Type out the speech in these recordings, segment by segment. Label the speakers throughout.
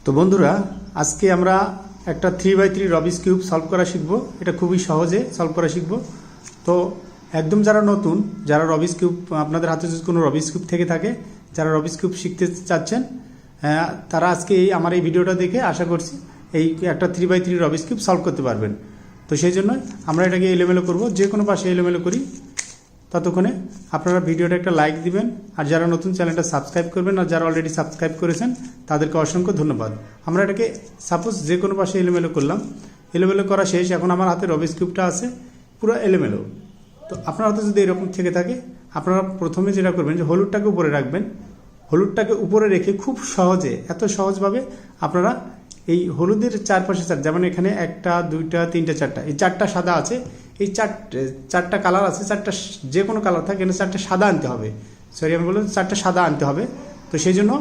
Speaker 1: তো বন্ধুরা, আজকে আমরা একটা 3x3 রবিক্স কিউব সলভ করা শিখব। এটা খুবই সহজে সলভ করা শিখব। তো একদম যারা নতুন, যারা রবিক্স কিউব, আপনাদের হাতে যদি কোনো রবিক্স কিউব থেকে থাকে, যারা রবিক্স কিউব শিখতে চাচ্ছেন, তারা আজকে আমার এই ভিডিওটা দেখে আশা করছি এই একটা 3x3 রবিক্স কিউব সলভ করতে পারবেন। তো সেই জন্য আমরা এটাকে এলোমেলো করব, যে কোনো পাশে এলোমেলো করি। ততক্ষণে আপনারা ভিডিওটা একটা লাইক দিবেন, আর যারা নতুন চ্যানেলটা সাবস্ক্রাইব করবেন, আর যারা অলরেডি সাবস্ক্রাইব করেছেন তাদেরকে অসংখ্য ধন্যবাদ। আমরা এটাকে সাপোজ যে কোনো পাশে এলোমেলো করলাম, এলোমেলো করা শেষ। এখন আমার হাতে রবিক্স কিউবটা আছে পুরো এলোমেলো। তো আপনার হাতে যদি এরকম থেকে থাকে, আপনারা প্রথমে যেটা করবেন যে হলুদটাকে উপরে রাখবেন। হলুদটাকে উপরে রেখে খুব সহজে, এত সহজভাবে আপনারা এই হলুদের চারপাশে যেমন এখানে 1টা 2টা 3টা 4টা, এই 4টা সাদা আছে, এই চারটা কালার আছে, চারটা যে কোনো কালার থাকে, এখানে 4টা সাদা আনতে হবে। সরি, আমি বললাম 4টা সাদা আনতে হবে। তো সেই জন্য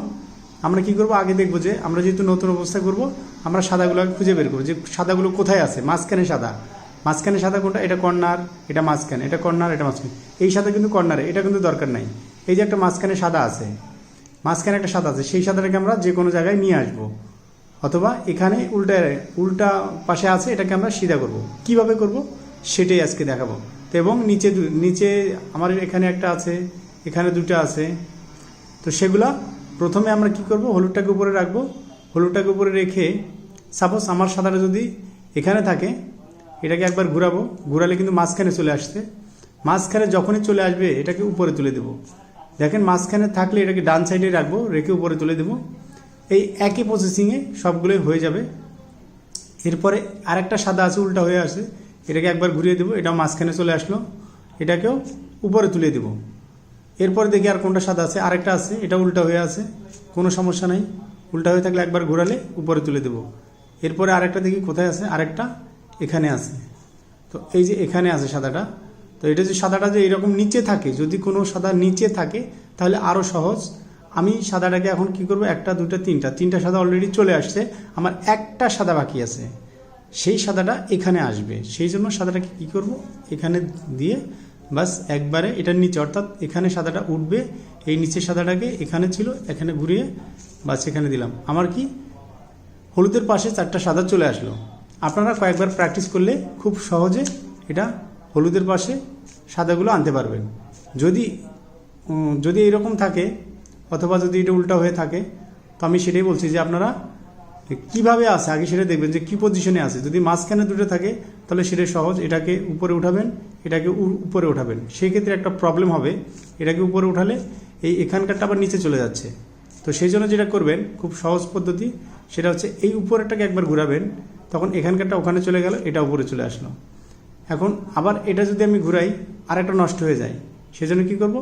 Speaker 1: আমরা কি করব, আগে দেখবো যে আমরা যেহেতু নতুন অবস্থায় করব, আমরা সাদাগুলোকে খুঁজে বের করবো যে সাদাগুলো কোথায় আছে। মাঝখানে সাদা, মাঝখানে সাদা কোনটা? এটা কর্নার, এটা মাঝখানে, এটা কর্নার, এটা মাঝখানে। এই সাদা কিন্তু কর্নারে, এটা কিন্তু দরকার নাই। এই যে একটা মাঝখানে সাদা আছে, মাঝখানে একটা সাদা আছে, সেই সাদাটাকে আমরা যে কোনো জায়গায় নিয়ে আসবো। অথবা এখানে উল্টা পাশে আছে, এটাকে আমরা সিধা করব। কিভাবে করব সেটাই আজকে দেখাবো। তো এবং নিচে আমার এখানে একটা আছে, এখানে 2টা আছে। তো সেগুলা প্রথমে আমরা কি করব, হলুদটাকে উপরে রাখবো। হলুদটাকে উপরে রেখে সাপোজ আমার সাদাটা যদি এখানে থাকে, এটাকে একবার ঘুরাবো। ঘুরালে কিন্তু মাঝখানে চলে আসছে। মাঝখানে যখনই চলে আসবে এটাকে উপরে তুলে দেব। দেখেন, মাঝখানে থাকলে এটাকে ডান সাইডে রাখবো, রেখে উপরে তুলে দেবো। এই একই প্রসেসিংয়ে সবগুলোই হয়ে যাবে। এরপরে আরেকটা সাদা আছে, উল্টা হয়ে আসে, এটাকে একবার ঘুরিয়ে দেবো, এটাও মাঝখানে চলে আসলো, এটাকেও উপরে তুলে দেবো। এরপরে দেখি আর কোনটা সাদা আছে, আরেকটা আছে, এটা উল্টা হয়ে আছে, কোনো সমস্যা নাই। উল্টা হয়ে থাকলে একবার ঘোরালে উপরে তুলে দেবো। এরপরে আরেকটা দেখি কোথায় আছে, আরেকটা এখানে আছে। তো এই যে এখানে আছে সাদাটা। তো এটা যে সাদাটা যে এরকম নিচে থাকে, যদি কোনো সাদা নিচে থাকে তাহলে আরও সহজ। আমি সাদাটাকে এখন কি করব, 1টা 2টা 3টা সাদা অলরেডি চলে আসছে, আমার একটা সাদা বাকি আছে, সেই সাদাটা এখানে আসবে। সেই জন্য সাদাটাকে কি করব, এখানে দিয়ে বাস একবারে এটার নিচে, অর্থাৎ এখানে সাদাটা উঠবে। এই নিচের সাদাটাকে এখানে ছিল, এখানে ঘুরিয়ে বাস এখানে দিলাম। আমার কি হলুদের পাশে 4টা সাদা চলে আসলো। আপনারা কয়েকবার প্র্যাকটিস করলে খুব সহজে এটা হলুদের পাশে সাদাগুলো আনতে পারবেন। যদি এরকম থাকে, অথবা যদি এটা উল্টা হয়ে থাকে, তো আমি সেটাই বলছি যে আপনারা কিভাবে আছে আগে সেটা দেখবেন যে কি পজিশনে আছে। যদি মাঝখানে 2টা থাকে তাহলে সেটা সহজ, এটাকে উপরে উঠাবেন, এটাকে উপরে উঠাবেন। সেই ক্ষেত্রে একটা প্রবলেম হবে, এটাকে উপরে উঠালে এখানকারটা আবার নিচে চলে যাচ্ছে। তো সেই জন্য যেটা করবেন, খুব সহজ পদ্ধতি, সেটা হচ্ছে এই উপরেরটাকে একবার ঘুরাবেন, তখন এখানকারটা ওখানে চলে গেল, এটা উপরে চলে আসলো। এখন আবার এটা যদি আমি ঘুরাই, আর একটা নষ্ট হয়ে যায়। সেজন্য কি করব,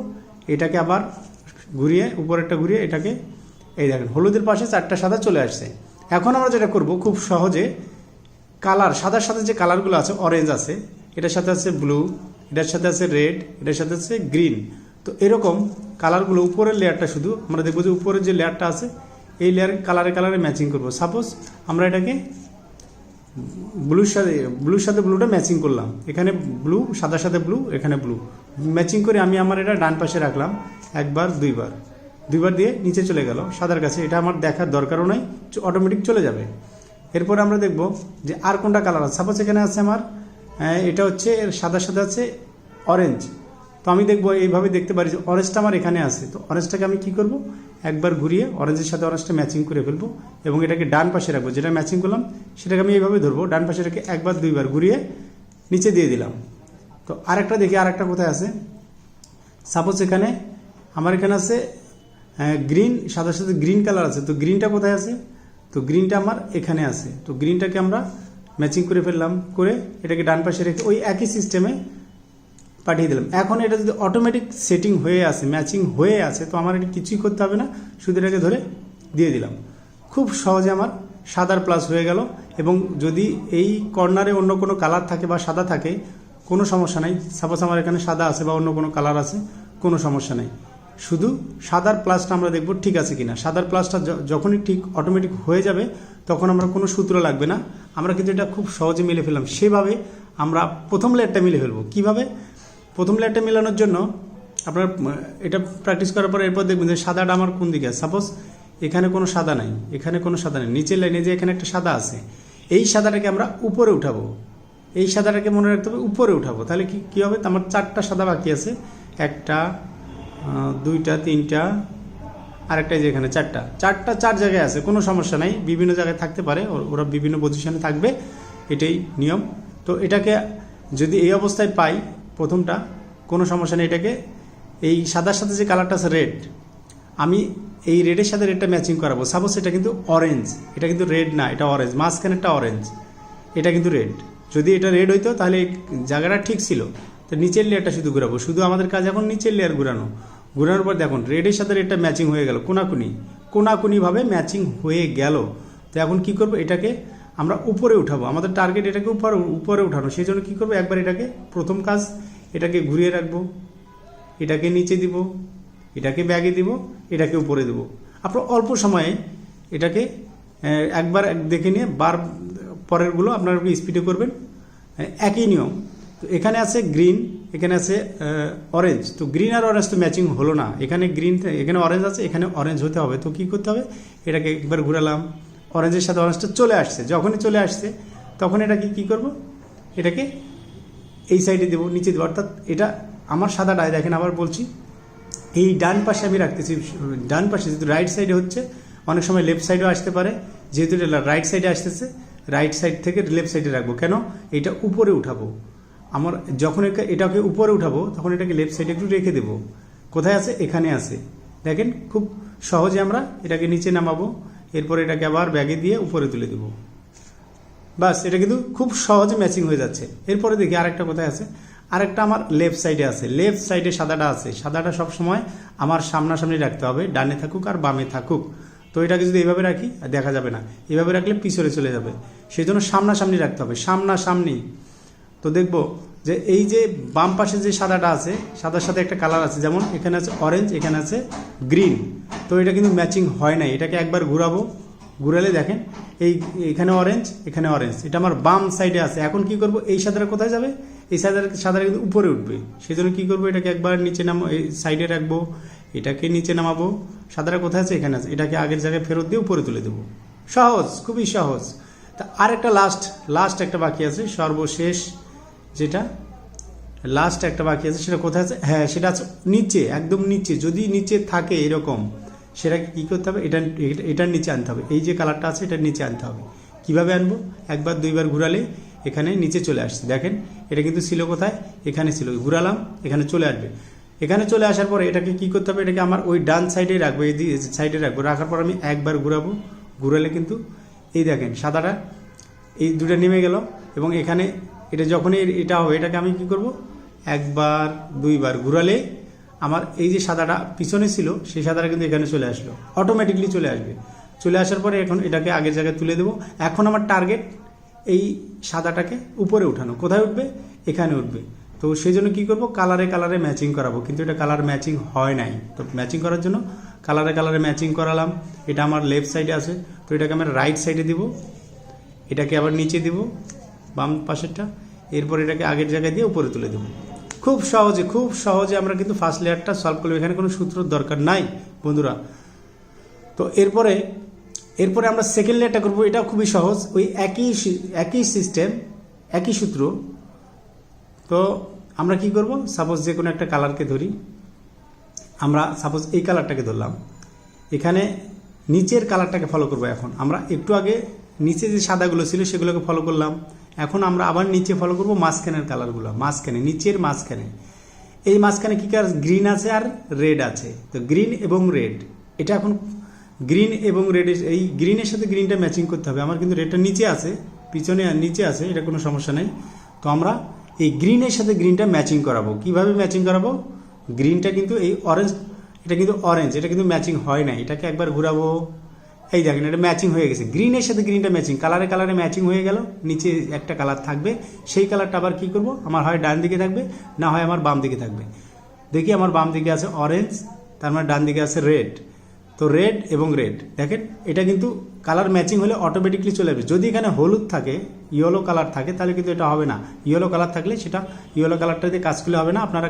Speaker 1: এটাকে আবার ঘুরিয়ে, উপরেরটা ঘুরিয়ে এটাকে, এই দেখেন হলুদের পাশে 4টা সাদা চলে আসছে। এখন আমরা যেটা করব, খুব সহজে কালার, সাদার সাথে যে কালারগুলো আছে, অরেঞ্জ আছে, এটার সাথে আছে ব্লু, এটার সাথে আছে রেড, এটার সাথে আছে গ্রিন। তো এরকম কালারগুলো, উপরের লেয়ারটা শুধু আমরা দেখবো যে উপরের যে লেয়ারটা আছে, এই লেয়ার কালারে ম্যাচিং করব। সাপোজ আমরা এটাকে ব্লুর সাথে ব্লুটা ম্যাচিং করলাম, এখানে ব্লু, সাদার সাথে ব্লু, এখানে ব্লু ম্যাচিং করে আমি আমার এটা ডান পাশে রাখলাম। একবার দুইবার দিয়ে নিচে চলে গেল সাদার কাছে, এটা আমার দেখার দরকারও নাই, অটোমেটিক চলে যাবে। এরপর আমরা দেখব যে আর কোনটা কালার আছে। সাপোজ এখানে আছে আমার, এটা হচ্ছে সাদার সাথে আছে অরেঞ্জ। তো আমি দেখবো, এইভাবে দেখতে পারি যে অরেঞ্জটা আমার এখানে আছে। তো অরেঞ্জটাকে আমি কি করব, একবার ঘুরিয়ে অরেঞ্জের সাথে অরেঞ্জটা ম্যাচিং করে ফেলবো, এবং এটাকে ডান পাশে রাখবো। যেটা ম্যাচিং করলাম সেটাকে আমি এইভাবে ধরবো, ডান পাশে রেখে একবার 2বার ঘুরিয়ে নিচে দিয়ে দিলাম। তো আরেকটা দেখি, আরেকটা কোথায় আছে। সাপোজ এখানে আমার এখানে আছে গ্রিন, সাদার সাথে গ্রিন কালার আছে। তো গ্রিনটা কোথায় আছে, তো গ্রিনটা আমার এখানে আছে। তো গ্রিনটাকে আমরা ম্যাচিং করে ফেললাম, করে এটাকে ডান পাশে রেখে ওই একই সিস্টেমে পাঠিয়ে দিলাম। এখন এটা যদি অটোমেটিক সেটিং হয়ে আছে, ম্যাচিং হয়ে আছে, তো আমার এটা কিছুই করতে হবে না, শুধু এটাকে ধরে দিয়ে দিলাম। খুব সহজে আমার সাদার প্লাস হয়ে গেল। এবং যদি এই কর্নারে অন্য কোনো কালার থাকে বা সাদা থাকে, কোনো সমস্যা নাই। সাপোজ আমার এখানে সাদা আছে বা অন্য কোনো কালার আছে, কোনো সমস্যা নেই। শুধু সাদার প্লাসটা আমরা দেখব ঠিক আছে কিনা। সাদার প্লাসটা যখনই ঠিক অটোমেটিক হয়ে যাবে, তখন আমরা কোনো সূত্র লাগবে না, আমরা কিন্তু এটা খুব সহজে মিলে ফেললাম। সেভাবে আমরা প্রথম লেয়ারটা মিলে ফেলবো। কিভাবে? প্রথম লেয়ারটা মেলানোর জন্য আপনার এটা প্র্যাকটিস করার পর এরপর দেখবেন যে সাদাটা আমার কোন দিকে আছে। সাপোজ এখানে কোনো সাদা নাই, এখানে কোনো সাদা নেই, নিচের লাইনে যে এখানে একটা সাদা আছে, এই সাদাটাকে আমরা উপরে উঠাবো, এই সাদাটাকে মনে রাখতে হবে উপরে উঠাবো। তাহলে কি হবে, আমার 4টা সাদা বাকি আছে, 1টা 2টা 3টা আরেকটা, যে এখানে 4টা 4 জায়গায় আছে, কোনো সমস্যা নাই, বিভিন্ন জায়গায় থাকতে পারে, ওরা বিভিন্ন পজিশনে থাকবে, এটাই নিয়ম। তো এটাকে যদি এই অবস্থায় পাই প্রথমটা, কোনো সমস্যা নেই, এটাকে এই সাদার সাথে যে কালারটা আছে রেড, আমি এই রেডের সাথে রেডটা ম্যাচিং করাবো। সাপোজ এটা কিন্তু অরেঞ্জ, এটা কিন্তু রেড না, এটা অরেঞ্জ, মাঝখানেরটা অরেঞ্জ, এটা কিন্তু রেড। যদি এটা রেড হইতো তাহলে এই জায়গাটা ঠিক ছিল, তো নিচের লেয়ারটা শুধু ঘুরাবো, শুধু আমাদের কাজ এখন নিচের লেয়ার ঘুরানো। ঘুরানোর পর দেখুন রেডের সাথে রেডটা ম্যাচিং হয়ে গেল, কোনাকুনিভাবে ম্যাচিং হয়ে গেল। তো এখন কি করব, এটাকে আমরা উপরে উঠাবো, আমাদের টার্গেট এটাকে উপরে উঠানো। সেই জন্য কী করবো, একবার এটাকে প্রথম কাজ, এটাকে ঘুরিয়ে রাখবো, এটাকে নিচে দিব, এটাকে ব্যাগে দিব, এটাকে উপরে দেব। আপনার অল্প সময়ে এটাকে একবার দেখে নিয়ে পরেরগুলো আপনারা স্পিডে করবেন, একই নিয়ম। তো এখানে আছে গ্রিন, এখানে আছে অরেঞ্জ, তো গ্রিন আর অরেঞ্জ তো ম্যাচিং হলো না, এখানে গ্রিন, এখানে অরেঞ্জ আছে, এখানে অরেঞ্জ হতে হবে। তো কী করতে হবে, এটাকে একবার ঘুরালাম, অরেঞ্জের সাথে অরেঞ্জটা চলে আসছে, যখনই চলে আসছে তখন এটাকে কী করব, এটাকে এই সাইডে দেবো, নিচে দেবো। অর্থাৎ এটা আমার সাদাটায় দেখেন, আবার বলছি, এই ডান পাশে আমি রাখতেছি, ডান পাশে যেহেতু রাইট সাইডে হচ্ছে, অনেক সময় লেফট সাইডেও আসতে পারে, যেহেতু এটা রাইট সাইডে আসতেছে, রাইট সাইড থেকে লেফট সাইডে রাখবো। কেন, এটা উপরে উঠাবো, আমার যখন এটাকে উপরে উঠাবো তখন এটাকে লেফট সাইডে একটু রেখে দেবো। কোথায় আছে, এখানে আছে, দেখেন খুব সহজে আমরা এটাকে নিচে নামাবো, এরপর এটাকে আবার ব্যাগে দিয়ে উপরে তুলে দেবো, বাস। এটা কিন্তু খুব সহজে ম্যাচিং হয়ে যাচ্ছে। এরপরে দেখি আরেকটা কোথায় আছে, আরেকটা আমার লেফট সাইডে আছে, লেফট সাইডে সাদাটা আছে, সাদাটা সবসময় আমার সামনাসামনি রাখতে হবে, ডানে থাকুক আর বামে থাকুক। তো এটাকে যদি এইভাবে রাখি দেখা যাবে না, এইভাবে রাখলে পিছনে চলে যাবে, সেই জন্য সামনাসামনি রাখতে হবে, সামনাসামনি। তো দেখব যে এই যে বাম পাশে যে সাদাটা আছে, সাদার সাথে একটা কালার আছে, যেমন এখানে আছে অরেঞ্জ, এখানে আছে গ্রিন, তো এটা কিন্তু ম্যাচিং হয় নাই। এটাকে একবার ঘুরাবো, ঘুরালে দেখেন এখানে অরেঞ্জ, এখানে অরেঞ্জ, এটা আমার বাম সাইডে আছে। এখন কি করব, এই সাদাটা কোথায় যাবে, এই সাদাটা কিন্তু উপরে উঠবে, সেই জন্য কী করবো, এটাকে একবার নিচে এই সাইডে রাখবো, এটাকে নিচে নামাবো, সাদাটা কোথায় আছে, এখানে আছে, এটাকে আগের জায়গায় ফেরত দিয়ে উপরে তুলে দেবো। সহজ, খুবই সহজ। তা আরেকটা লাস্ট একটা বাকি আছে, সর্বশেষ যেটা লাস্ট একটা বাকি আছে, সেটা কোথায় আছে, হ্যাঁ সেটা আছে নিচে, একদম নিচে। যদি নিচে থাকে এরকম, সেটাকে কী করতে হবে, এটার নিচে আনতে হবে, এই যে কালারটা আছে এটার নিচে আনতে হবে। কীভাবে আনবো, একবার দুইবার ঘুরালে এখানে নিচে চলে আসছে, দেখেন এটা কিন্তু ছিল কোথায়, এখানে ছিল, ঘুরালাম এখানে চলে আসবে। এখানে চলে আসার পরে এটাকে কী করতে হবে, এটাকে আমার ওই ডান সাইডে রাখবো, এই সাইডে রাখবো, রাখার পর আমি একবার ঘুরাবো, ঘুরালে কিন্তু এই দেখেন সাদাটা এই দুটো নেমে গেল। এবং এখানে এটা যখনই এটা হবে, এটাকে আমি কি করব, একবার দুইবার ঘুরালে আমার এই যে সাদাটা পিছনে ছিল, সেই সাদাটা কিন্তু এখানে চলে আসলো, অটোমেটিকলি চলে আসবে। চলে আসার পরে এখন এটাকে আগের জায়গায় তুলে দেবো। এখন আমার টার্গেট এই সাদাটাকে উপরে উঠানো, কোথায় উঠবে, এখানে উঠবে। তো সেই জন্য কী করবো, কালারে ম্যাচিং করাবো, কিন্তু এটা কালার ম্যাচিং হয় নাই। তো ম্যাচিং করার জন্য কালারে ম্যাচিং করালাম। এটা আমার লেফট সাইডে আছে, তো এটাকে আমরা রাইট সাইডে দিব, এটাকে আবার নিচে দিব বাম পাশেরটা, এরপর এটাকে আগের জায়গায় দিয়ে উপরে তুলে দেবো। খুব সহজে আমরা কিন্তু ফার্স্ট লেয়ারটা সলভ করলাম, এখানে কোনো সূত্রের দরকার নাই বন্ধুরা। তো এরপরে আমরা সেকেন্ড লেয়ারটা করবো, এটা খুবই সহজ, ওই একই সিস্টেম, একই সূত্র। তো আমরা কি করব, সাপোজ যে কোনো একটা কালারকে ধরি, আমরা সাপোজ এই কালারটাকে ধরলাম, এখানে নিচের কালারটাকে ফলো করব। এখন আমরা একটু আগে নিচে যে সাদাগুলো ছিল সেগুলোকে ফলো করলাম, এখন আমরা আবার নিচে ফলো করব মাঝখানের কালারগুলো, নিচের মাঝখানে। এই মাঝখানে কি কালার, গ্রিন আছে আর রেড আছে। তো গ্রিন এবং রেড, এটা এখন গ্রিন এবং রেড, এই গ্রিনের সাথে গ্রিনটা ম্যাচিং করতে হবে। আমার কিন্তু রেডটা নিচে আছে, পিছনে নিচে আছে, এটা কোনো সমস্যা নেই। তো আমরা এই গ্রিনের সাথে গ্রিনটা ম্যাচিং করাবো। কিভাবে ম্যাচিং করাবো, গ্রিনটা কিন্তু এই অরেঞ্জ, এটা কিন্তু অরেঞ্জ, এটা কিন্তু ম্যাচিং হয় না। এটাকে একবার ঘুরাবো, এই দেখেন এটা ম্যাচিং হয়ে গেছে, গ্রিনের সাথে গ্রিনটা ম্যাচিং, কালারে ম্যাচিং হয়ে গেল। নিচে একটা কালার থাকবে, সেই কালারটা আবার কি করব, আমার হয় ডান দিকে থাকবে, না হয় আমার বাম দিকে থাকবে। দেখি আমার বাম দিকে আছে অরেঞ্জ, তার মানে ডান দিকে আছে রেড। তো রেড এবং রেড, দেখেন এটা কিন্তু কালার ম্যাচিং হলে অটোমেটিকলি চলে আসবে। যদি এখানে হলুদ থাকে, ইয়েলো কালার থাকে, তাহলে কিন্তু এটা হবে না। ইয়েলো কালার থাকলে সেটা, ইয়েলো কালারটা দিয়ে কাজ করলে হবে না। আপনারা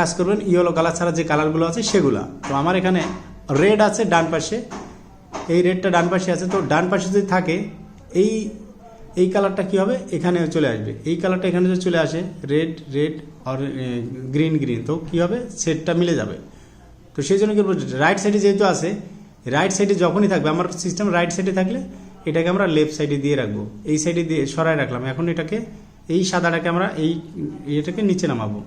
Speaker 1: কাজ করবেন ইয়েলো কালার ছাড়া যে কালারগুলো আছে সেগুলো। তো আমার এখানে রেড আছে ডান পাশে, এই রেডটা ডান পাশে আছে, তো ডান পাশে যদি থাকে এই এই কালারটা কী হবে, এখানে চলে আসবে, এই কালারটা এখানে যদি চলে আসে রেড রেড আর গ্রিন গ্রিন, তো কী হবে সেটটা মিলে যাবে। তো সেই জন্য কি বলবো, রাইট সাইডে যেহেতু আছে, রাইট সাইডে যখনই থাকবে, আমার সিস্টেম রাইট সাইডে থাকলে এটাকে আমরা লেফট সাইডে দিয়ে রাখবো, এই সাইডে দিয়ে সরাই রাখলাম। এখন এটাকে এই সাদাটাকে আমরা এটাকে নিচে নামাবো।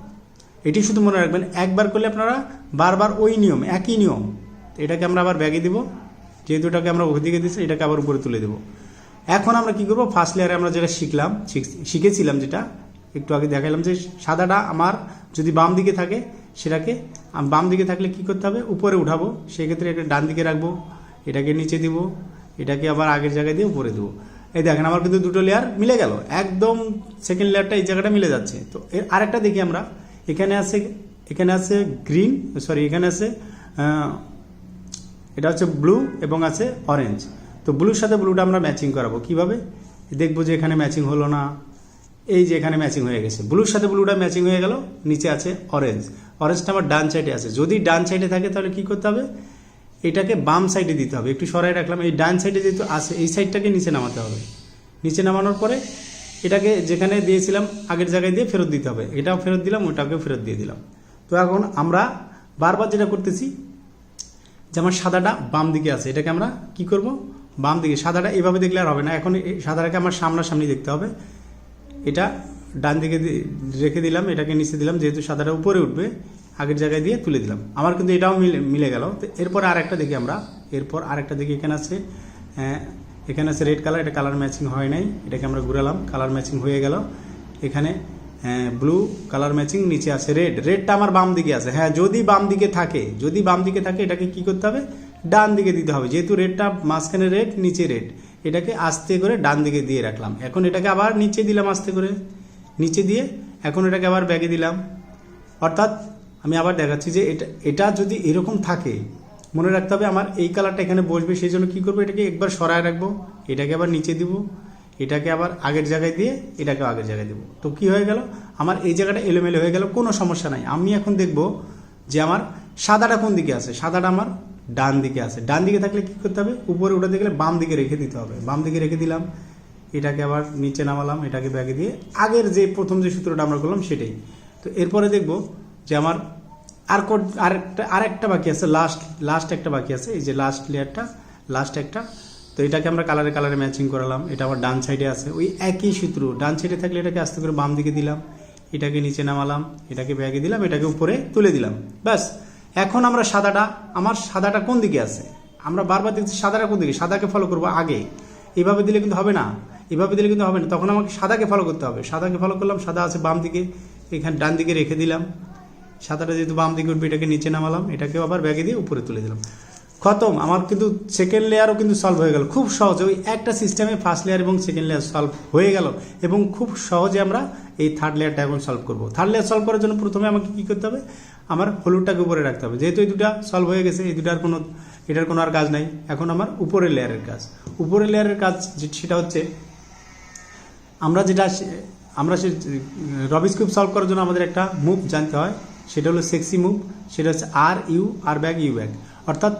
Speaker 1: এটি শুধু মনে রাখবেন, একবার করলে আপনারা বারবার ওই নিয়ম, একই নিয়ম। এটাকে আমরা আবার ব্যাগে দিব, যেহেতু এটাকে আমরা ওদিকে দিচ্ছি, এটাকে আবার উপরে তুলে দেবো। এখন আমরা কি করব, ফার্স্ট লেয়ারে আমরা যেটা শিখেছিলাম, যেটা একটু আগে দেখালাম, যে সাদাটা আমার যদি বাম দিকে থাকে, সেটাকে বাম দিকে থাকলে কি করতে হবে, উপরে উঠাবো, সেক্ষেত্রে এটা ডান দিকে রাখবো, এটাকে নিচে দিব, এটাকে আবার আগের জায়গায় দিয়ে উপরে দেবো। এই দেখেন আমার কিন্তু দুটো লেয়ার মিলে গেল, একদম সেকেন্ড লেয়ারটা এই জায়গাটা মিলে যাচ্ছে। তো এর আরেকটা দেখি আমরা, এখানে আছে গ্রিন, সরি এখানে আছে এটা হচ্ছে ব্লু এবং আছে অরেঞ্জ। তো ব্লুর সাথে ব্লুটা আমরা ম্যাচিং করাবো কিভাবে, দেখবো যে এখানে ম্যাচিং হলো না, এই যে এখানে ম্যাচিং হয়ে গেছে, ব্লুর সাথে ব্লুটা ম্যাচিং হয়ে গেল, নিচে আছে অরেঞ্জটা আমার ডান সাইডে আছে। যদি ডান সাইডে থাকে তাহলে কি করতে হবে, এটাকে বাম সাইডে দিতে হবে, একটু সরাই রাখলাম, এই ডান সাইডে যেহেতু আছে এই সাইডটাকে নিচে নামাতে হবে। নিচে নামানোর পরে এটাকে যেখানে দিয়েছিলাম আগের জায়গায় দিয়ে ফেরত দিতে হবে, এটাও ফেরত দিলাম, ওটাকেও ফেরত দিয়ে দিলাম। তো এখন আমরা বারবার যেটা করতেছি, যেমন সাদাটা বাম দিকে আছে, এটাকে আমরা কি করব, বাম দিকে, সাদাটা এভাবে দেখলে আর হবে না, এখন এই সাদাটাকে আমার সামনাসামনি দেখতে হবে। এটা ডান দিকে রেখে দিলাম, এটাকে নিচে দিলাম, যেহেতু সাদাটা উপরে উঠবে আগের জায়গায় দিয়ে তুলে দিলাম। আমার কিন্তু এটাও মিলে গেল। তো এরপর আরেকটা দেখি আমরা, এখানে আছে রেড কালার, এটা কালার ম্যাচিং হয় নাই, এটাকে আমরা ঘুরালাম, কালার ম্যাচিং হয়ে গেল। এখানে ব্লু কালার ম্যাচিং, নিচে আছে রেডটা আমার বাম দিকে আছে। হ্যাঁ, যদি বাম দিকে থাকে এটাকে কি করতে হবে, ডান দিকে দিতে হবে, যেহেতু রেডটা মাঝখানে রেড, নিচে রেড, এটাকে আস্তে করে ডান দিকে দিয়ে রাখলাম। এখন এটাকে আবার নিচে দিলাম, আস্তে করে নিচে দিয়ে এখন এটাকে আবার ব্যাগে দিলাম। অর্থাৎ আমি আবার দেখাচ্ছি যে এটা যদি এরকম থাকে, মনে রাখতে হবে আমার এই কালারটা এখানে বসবে, সেই জন্য কী করবো, এটাকে একবার সরায় রাখবো, এটাকে আবার নিচে দিব, এটাকে আবার আগের জায়গায় দিয়ে এটাকে আগের জায়গায় দেবো। তো কি হয়ে গেল, আমার এই জায়গাটা এলোমেলো হয়ে গেল, কোনো সমস্যা নাই। আমি এখন দেখব যে আমার সাদাটা কোন দিকে আছে, সাদাটা আমার ডান দিকে আছে। ডান দিকে থাকলে কি করতে হবে, উপরে উঠাতে গেলে বাম দিকে রেখে দিতে হবে, বাম দিকে রেখে দিলাম, এটাকে আবার নিচে নামালাম, এটাকে ব্যাগে দিয়ে আগের যে প্রথম যে সূত্রটা আমরা করলাম সেটাই। তো এরপরে দেখব যে আমার আরেকটা বাকি আছে, লাস্ট একটা বাকি আছে, এই যে লাস্ট লেয়ারটা, লাস্ট একটা। তো এটাকে আমরা কালারে ম্যাচিং করালাম, এটা আবার ডান সাইডে আছে, ওই একই সূত্র, ডান সাইডে থাকলে এটাকে আস্তে করে বাম দিকে দিলাম, এটাকে নিচে নামালাম, এটাকে ব্যাগে দিলাম, এটাকে উপরে তুলে দিলাম, ব্যাস। এখন আমরা আমার সাদাটা কোন দিকে আছে, আমরা বারবার দেখছি সাদাটা কোন দিকে, সাদাকে ফলো করবো আগে। এভাবে দিলে কিন্তু হবে না, তখন আমাকে সাদাকে ফলো করতে হবে। সাদাকে ফলো করলাম, সাদা আছে বাম দিকে, এখানে ডান দিকে রেখে দিলাম, সাদাটা যেহেতু বাম দিকে উঠবে, এটাকে নিচে নামালাম, এটাকেও আবার ব্যাগে দিয়ে উপরে তুলে দিলাম, খতম। আমার কিন্তু সেকেন্ড লেয়ারও কিন্তু সলভ হয়ে গেল খুব সহজে, ওই একটা সিস্টেমে ফার্স্ট লেয়ার এবং সেকেন্ড লেয়ার সলভ হয়ে গেল। এবং খুব সহজে আমরা এই থার্ড লেয়ারটা এখন সলভ করব। থার্ড লেয়ার সলভ করার জন্য প্রথমে আমাকে কী করতে হবে, আমার হলুদটাকে উপরে রাখতে হবে, যেহেতু এই দুটা সলভ হয়ে গেছে, এটার কোনো আর কাজ নাই। এখন আমার উপরের লেয়ারের কাজ, সেটা হচ্ছে আমরা রবিস কিউব সলভ করার জন্য আমাদের একটা মুভ জানতে হয়, সেটা হলো সেক্সি মুভ, সেটা হচ্ছে আর ব্যাগ ইউ ব্যাগ। অর্থাৎ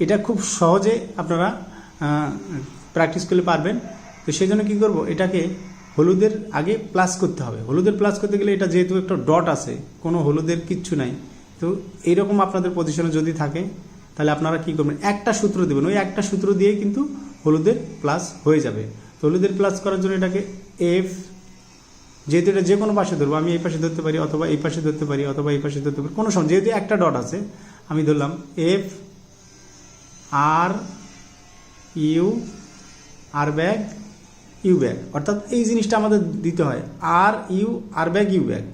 Speaker 1: এটা খুব সহজে আপনারা প্র্যাকটিস করলে পারবেন। তো সেই জন্য কী করবো, এটাকে হলুদের আগে প্লাস করতে হবে। হলুদের প্লাস করতে গেলে এটা যেহেতু একটা ডট আছে, কোনো হলুদের কিচ্ছু নাই, তো এইরকম আপনাদের পজিশনে যদি থাকে তাহলে আপনারা কী করবেন, একটা সূত্র দেবেন, ওই একটা সূত্র দিয়েই কিন্তু হলুদের প্লাস হয়ে যাবে। তো হলুদের প্লাস করার জন্য এটাকে এফ, যেহেতু এটা যে কোনো পাশে ধরবো, আমি এই পাশে ধরতে পারি, অথবা এই পাশে ধরতে পারি, অথবা এই পাশে ধরতে পারি, কোনো সময়, যেহেতু একটা ডট আছে আমি ধরলাম F R U R back U back. অর্থাৎ এই জিনিসটা আমাদের দিতে হয়, আর ব্যাগ ইউ ব্যাগ।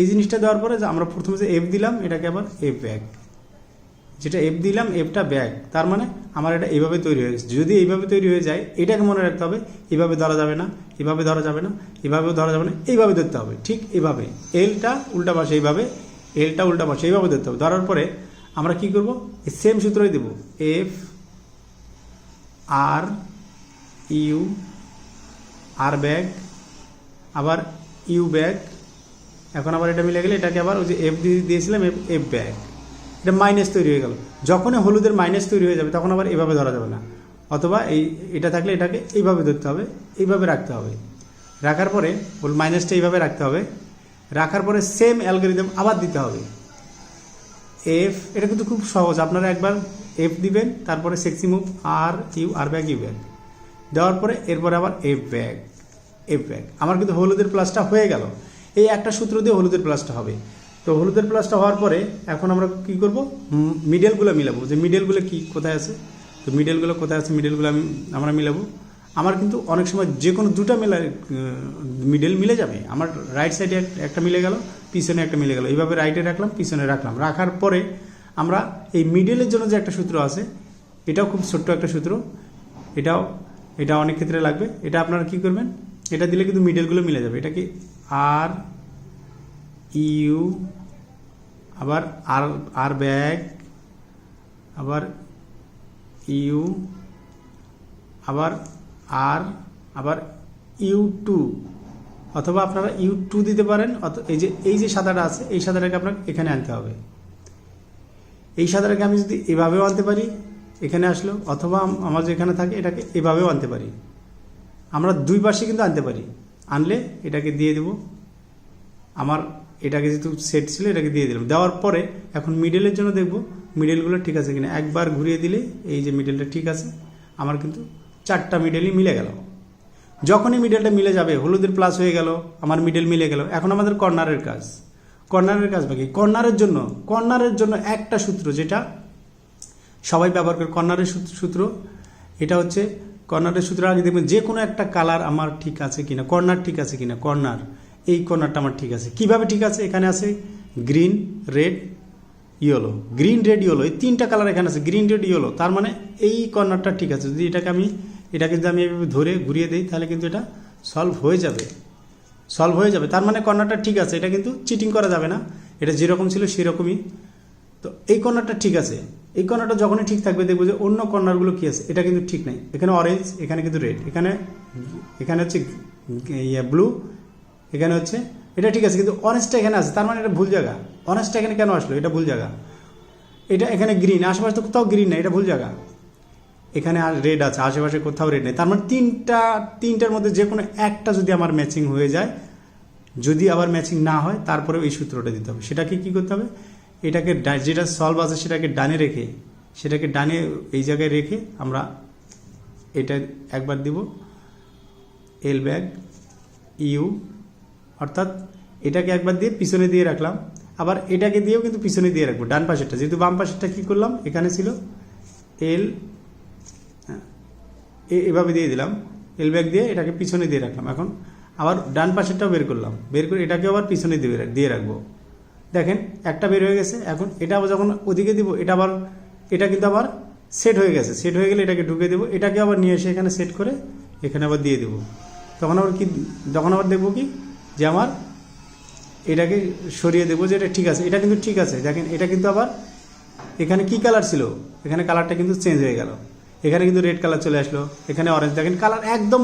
Speaker 1: এই জিনিসটা দেওয়ার পরে আমরা প্রথমে যে এফ দিলাম, এটাকে আবার এফ ব্যাগ, যেটা এফ দিলাম এফটা ব্যাগ, তার মানে আমার এটা এইভাবে তৈরি হয়ে গেছে। যদি এইভাবে তৈরি হয়ে যায়, এটাকে মনে রাখতে হবে, এইভাবে ধরা যাবে না, এভাবে ধরা যাবে না, এভাবেও ধরা যাবে না, এইভাবে ধরতে হবে, ঠিক এইভাবে। এলটা উল্টা পাশে এইভাবে, এলটা উল্টা পাশে এইভাবে ধরতে হবে। ধরার পরে আমরা কি করব, এই সেম সূত্রই দেব, F R U R back, আবার ইউ ব্যাগ। এখন আবার এটা মিলে গেলে এটাকে আবার ওই যে এফ দিয়েছিলাম, এফ ব্যাগ, এটা মাইনাস তৈরি হয়ে গেল। যখনই হলুদের মাইনাস তৈরি হয়ে যাবে তখন আবার এভাবে ধরা যাবে না, অথবা এটা থাকলে এটাকে এইভাবে ধরতে হবে, এইভাবে রাখতে হবে। রাখার পরে মাইনাসটা এইভাবে রাখতে হবে, রাখার পরে সেম অ্যালগরিদম আবার দিতে হবে। এফ, এটা কিন্তু খুব সহজ, আপনারা একবার এফ দিবেন, তারপরে sexy move R back U back দেওয়ার পরে এরপরে আবার এফ ব্যাক। আমার কিন্তু হলুদের প্লাসটা হয়ে গেল। এই একটা সূত্র দিয়ে হলুদের প্লাসটা হবে। তো হলুদের প্লাসটা হওয়ার পরে এখন আমরা কি করব, মিডলগুলো মিলাবো, যে মিডলগুলো কি কোথায় আছে। তো মিডলগুলো কোথায় আছে, মিডলগুলো আমরা মিলাবো। আমার কিন্তু অনেক সময় যে কোনো দুটো মিডল মিলে যাবে। আমার রাইট সাইডে একটা মিলে গেল, পিছনে একটা মিলে গেল, এইভাবে রাইটে রাখলাম, পিছনে রাখলাম। রাখার পরে আমরা এই মিডলের জন্য যে একটা সূত্র আছে, এটাও খুব ছোট্ট একটা সূত্র, এটা অনেক ক্ষেত্রে লাগবে। এটা আপনারা কি করবেন, এটা দিলে কিন্তু মিডলগুলো মিলে যাবে। এটা কি আর ইউ, আবার আর ব্যাক, আবার ইউ, আবার আর, আবার U2, অথবা আপনারা U2 দিতে পারেন। এই যে সাদাটা আছে, এই সাদাটাকে আপনার এখানে আনতে হবে। এই সাদাটাকে আমি যদি এভাবেও আনতে পারি, এখানে আসলো, অথবা আমার যেখানে থাকে এটাকে এভাবেও আনতে পারি। আমরা দুই পাশে কিন্তু আনতে পারি। আনলে এটাকে দিয়ে দেব, আমার এটাকে যেহেতু সেট ছিল এটাকে দিয়ে দিলাম। দেওয়ার পরে এখন মিডলের জন্য দেখব মিডলগুলো ঠিক আছে কিনা। একবার ঘুরিয়ে দিলে এই যে মিডলটা ঠিক আছে, আমার কিন্তু চারটা মিডলই মিলে গেল। যখনই মিডলটা মিলে যাবে, হলুদের প্লাস হয়ে গেল, আমার মিডল মিলে গেল। এখন আমাদের কর্নারের কাজ বাকি। কর্নারের জন্য একটা সূত্র যেটা সবাই ব্যবহার করে, কর্নারের সূত্র। এটা হচ্ছে কর্নারের সূত্র। আগে দেখবেন যে কোনো একটা কালার আমার ঠিক আছে কিনা, কর্নার ঠিক আছে কিনা। এই কর্নারটা আমার ঠিক আছে। কিভাবে ঠিক আছে, এখানে আছে green, red, yellow. Green, red, yellow, এই তিনটা কালার এখানে আছে, গ্রিন, রেড, ইয়েলো। তার মানে এই কর্নারটা ঠিক আছে। যদি এটাকে যদি আমি এভাবে ধরে ঘুরিয়ে দিই, তাহলে কিন্তু এটা সলভ হয়ে যাবে। তার মানে কর্নারটা ঠিক আছে, এটা কিন্তু চিটিং করা যাবে না। এটা যেরকম ছিল সেরকমই। তো এই কর্নারটা ঠিক আছে। এই কর্নারটা যখনই ঠিক থাকবে, দেখবো যে অন্য কর্নারগুলো কি আছে, এটা কিন্তু ঠিক নাই। এখানে অরেঞ্জ, এখানে কিন্তু রেড, এখানে হচ্ছে ব্লু, এখানে হচ্ছে এটা ঠিক আছে, কিন্তু অরেঞ্জটা এখানে আছে। তার মানে এটা ভুল জায়গা। অরেঞ্জটা এখানে কেন আসলো, এটা ভুল জায়গা। এটা এখানে গ্রিন, আশেপাশে তো কোথাও গ্রিন নেই, এটা ভুল জায়গা। এখানে আর রেড আছে, আশেপাশে কোথাও রেড নেই। তার মানে তিনটার মধ্যে যে কোনো একটা যদি আমার ম্যাচিং হয়ে যায়, যদি আবার ম্যাচিং না হয়, তারপরেও এই সূত্রটা দিতে হবে। সেটাকে কি করতে হবে, এটাকে যেটা সলভ আছে সেটাকে ডানে এই জায়গায় রেখে আমরা এটা একবার দিব এল ব্যাক ইউ, অর্থাৎ এটাকে একবার দিয়ে পিছনে দিয়ে রাখলাম, আবার এটাকে দিয়েও কিন্তু পিছনে দিয়ে রাখবো ডান পাশেরটা। যেহেতু বাম পাশেরটা কি করলাম, এখানে ছিল এল, এভাবে দিয়ে দিলাম, এল ব্যাক দিয়ে এটাকে পিছনে দিয়ে রাখলাম। এখন আবার ডান পাশেরটাও বের করে এটাকে আবার পিছনে দিয়ে রাখবো। দেখেন একটা বের হয়ে গেছে। এখন এটা যখন ওদিকে দিব, এটা কিন্তু আবার সেট হয়ে গেছে। সেট হয়ে গেলে এটাকে ঢুকে দেবো, এটাকে আবার নিয়ে এসে এখানে সেট করে এখানে আবার দিয়ে দেবো। তখন আবার দেখবো কি, যে আমার এটাকে সরিয়ে দেবো, যে এটা ঠিক আছে। এটা কিন্তু ঠিক আছে। দেখেন এটা কিন্তু আবার এখানে কি কালার ছিল, এখানে কালারটা কিন্তু চেঞ্জ হয়ে গেল। এখানে কিন্তু রেড কালার চলে আসলো, এখানে অরেঞ্জ। দেখেন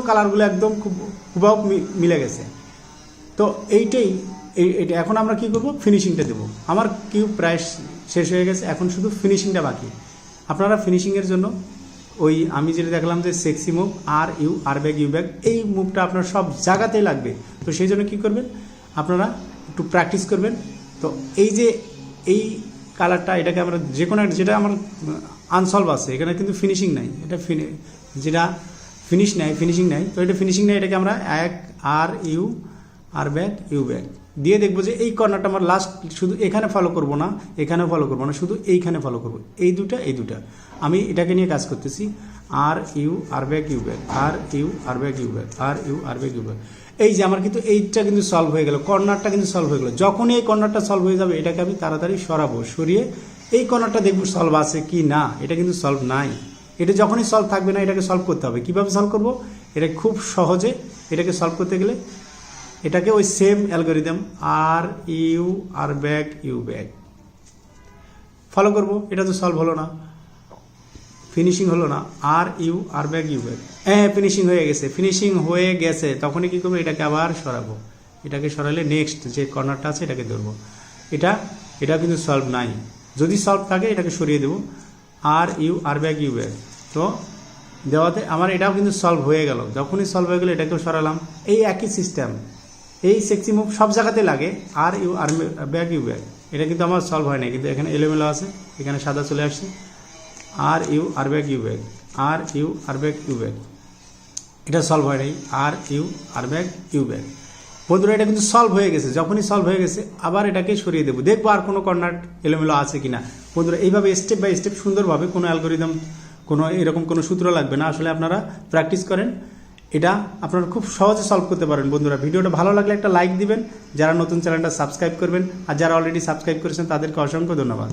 Speaker 1: কালারগুলো একদম খুব হুবহু মিলে গেছে। তো এইটা এখন আমরা কি করব, ফিনিশিংটা দেবো। আমার কিউব প্রায় শেষ হয়ে গেছে, এখন শুধু ফিনিশিংটা বাকি। আপনারা ফিনিশিংয়ের জন্য আমি যেটা দেখলাম যে sexy move, R back, U back, এই মুভটা আপনার সব জায়গাতেই লাগবে। তো সেই জন্য কী করবেন, আপনারা একটু প্র্যাকটিস করবেন। তো এই কালারটা, এটাকে আমরা যে কোনো যেটা আমার আনসলভ আছে, এখানে কিন্তু ফিনিশিং নাই, এটা যেটা ফিনিশিং নাই। তো এটা ফিনিশিং নাই, এটাকে আমরা আর ব্যাক, ইউ ব্যাক দিয়ে দেখবো যে এই কর্নারটা আমার লাস্ট, শুধু এখানে ফলো করবো না, এখানেও ফলো করবো না, শুধু এইখানে ফলো করবো। এই দুটা আমি এটাকে নিয়ে কাজ করতেছি। R back, U back, R back, U back, R back, U back. এই যে আমার কিন্তু এইটা কিন্তু সলভ হয়ে গেল, কর্নারটা কিন্তু সলভ হয়ে গেল। যখনই এই কর্নারটা সলভ হয়ে যাবে, এটাকে আমি তাড়াতাড়ি সরিয়ে এই কর্নারটা দেখবো সলভ আছে কি না। এটা কিন্তু সলভ নাই। এটা যখনই সলভ থাকবে না, এটাকে সলভ করতে হবে। কিভাবে সলভ করব, এটা খুব সহজে। এটাকে সলভ করতে গেলে এটাকে ওই same algorithm R back, U back follow করব। এটা তো সলভ হলো না, ফিনিশিং হলো না। R back, U back, finishing হয়ে গেছে। তখনই কি করবো, এটাকে আবার সরাবো। এটাকে সরালে নেক্সট যে কর্নারটা আছে এটাকে ধরবো। এটা কিন্তু সলভ নাই। যদি সলভ থাকে এটাকে সরিয়ে দেবো R U R back U back. তো দেওয়াতে আমার এটাও কিন্তু সলভ হয়ে গেল। যখনই সলভ হয়ে গেলো এটাকেও সরালাম। এই একই সিস্টেম, এই সেক্সি মুভ সব জায়গাতে লাগে, R U R back U back. এটা কিন্তু আমার সলভ হয় না, কিন্তু এখানে এলোমেলো আছে, এখানে সাদা চলে আসছে। R U R back U back, R U R back U back, এটা সলভ হয় নাই। R U R back U back. বন্ধুরা এটা কিন্তু সলভ হয়ে গেছে। যখনই সলভ হয়ে গেছে আবার এটাকে সরিয়ে দেবো, দেখবো আর কোনো কর্নার এলোমেলো আছে কিনা। বন্ধুরা এইভাবে স্টেপ বাই স্টেপ সুন্দরভাবে, কোনো অ্যালগোরিদম, কোনো এরকম কোনো সূত্র লাগবে না। আসলে আপনারা প্র্যাকটিস করেন, এটা আপনারা খুব সহজে সলভ করতে পারেন। বন্ধুরা ভিডিওটা ভালো লাগলে একটা লাইক দিবেন, যারা নতুন চ্যানেলটা সাবস্ক্রাইব করবেন, আর যারা অলরেডি সাবস্ক্রাইব করেছেন তাদেরকে অসংখ্য ধন্যবাদ।